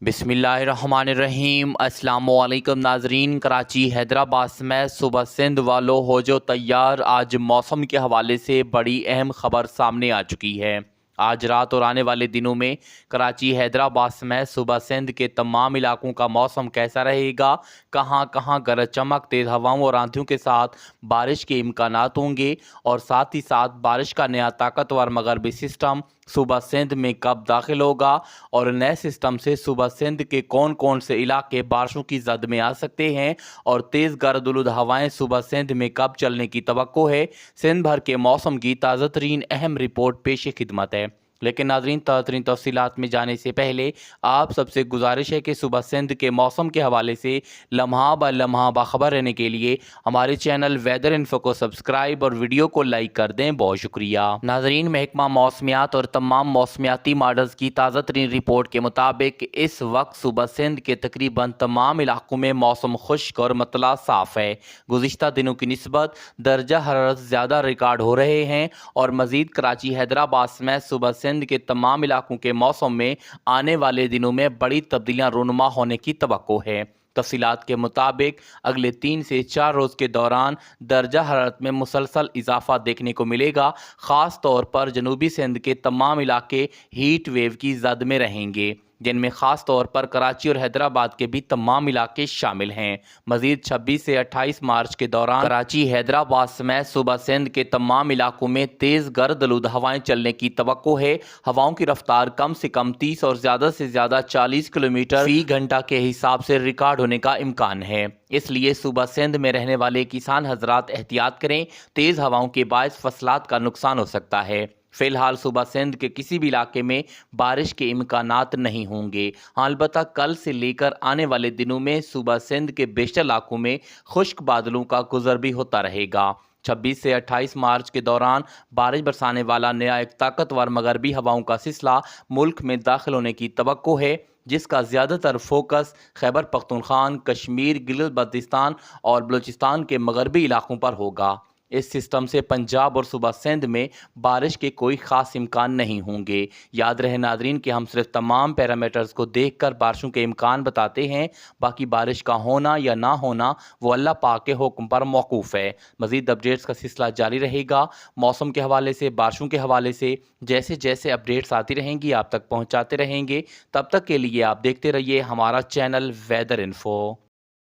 بسم اللہ الرحمن الرحیم۔ السلام علیکم ناظرین، کراچی حیدرآباد سمیت صوبہ سندھ والو ہو جو تیار۔ آج موسم کے حوالے سے بڑی اہم خبر سامنے آ چکی ہے۔ آج رات اور آنے والے دنوں میں کراچی حیدرآباد سمیت صوبہ سندھ کے تمام علاقوں کا موسم کیسا رہے گا، کہاں کہاں گرج چمک، تیز ہواؤں اور آندھیوں کے ساتھ بارش کے امکانات ہوں گے، اور ساتھ ہی ساتھ بارش کا نیا طاقتور مغربی سسٹم صوبہ سندھ میں کب داخل ہوگا، اور نئے سسٹم سے صوبہ سندھ کے کون کون سے علاقے بارشوں کی زد میں آ سکتے ہیں، اور تیز گرد آلود ہوائیں صوبہ سندھ میں کب چلنے کی توقع ہے۔ سندھ بھر کے موسم کی تازہ ترین اہم رپورٹ پیش خدمت ہے۔ لیکن ناظرین، تازہ ترین تفصیلات میں جانے سے پہلے آپ سب سے گزارش ہے کہ صوبہ سندھ کے موسم کے حوالے سے لمحہ بہ لمحہ باخبر رہنے کے لیے ہمارے چینل ویدر انفو کو سبسکرائب اور ویڈیو کو لائک کر دیں۔ بہت شکریہ ناظرین۔ محکمہ موسمیات اور تمام موسمیاتی ماڈلز کی تازہ ترین رپورٹ کے مطابق اس وقت صوبہ سندھ کے تقریباً تمام علاقوں میں موسم خشک اور مطلع صاف ہے۔ گزشتہ دنوں کی نسبت درجہ حرارت زیادہ ریکارڈ ہو رہے ہیں، اور مزید کراچی حیدرآباد سمیت صوبہ سندھ کے تمام علاقوں کے موسم میں آنے والے دنوں میں بڑی تبدیلیاں رونما ہونے کی توقع ہے۔ تفصیلات کے مطابق اگلے 3 سے 4 روز کے دوران درجہ حرارت میں مسلسل اضافہ دیکھنے کو ملے گا۔ خاص طور پر جنوبی سندھ کے تمام علاقے ہیٹ ویو کی زد میں رہیں گے، جن میں خاص طور پر کراچی اور حیدرآباد کے بھی تمام علاقے شامل ہیں۔ مزید 26 سے 28 مارچ کے دوران کراچی حیدرآباد سمیت صوبہ سندھ کے تمام علاقوں میں تیز گرد آلود ہوائیں چلنے کی توقع ہے۔ ہواؤں کی رفتار کم سے کم 30 اور زیادہ سے زیادہ 40 کلومیٹر فی گھنٹہ کے حساب سے ریکارڈ ہونے کا امکان ہے۔ اس لیے صوبہ سندھ میں رہنے والے کسان حضرات احتیاط کریں، تیز ہواؤں کے باعث فصلات کا نقصان ہو سکتا ہے۔ فی الحال صوبہ سندھ کے کسی بھی علاقے میں بارش کے امکانات نہیں ہوں گے، البتہ کل سے لے کر آنے والے دنوں میں صوبہ سندھ کے بیشتر علاقوں میں خشک بادلوں کا گزر بھی ہوتا رہے گا۔ 26 سے 28 مارچ کے دوران بارش برسانے والا نیا ایک طاقتور مغربی ہواؤں کا سلسلہ ملک میں داخل ہونے کی توقع ہے، جس کا زیادہ تر فوکس خیبر پختونخوا، کشمیر، گلگت بلتستان اور بلوچستان کے مغربی علاقوں پر ہوگا۔ اس سسٹم سے پنجاب اور صوبہ سندھ میں بارش کے کوئی خاص امکان نہیں ہوں گے۔ یاد رہے ناظرین کہ ہم صرف تمام پیرامیٹرز کو دیکھ کر بارشوں کے امکان بتاتے ہیں، باقی بارش کا ہونا یا نہ ہونا وہ اللہ پاک کے حکم پر موقوف ہے۔ مزید اپڈیٹس کا سلسلہ جاری رہے گا۔ موسم کے حوالے سے، بارشوں کے حوالے سے جیسے جیسے اپڈیٹس آتی رہیں گی آپ تک پہنچاتے رہیں گے۔ تب تک کے لیے آپ دیکھتے رہیے ہمارا چینل ویدر انفو۔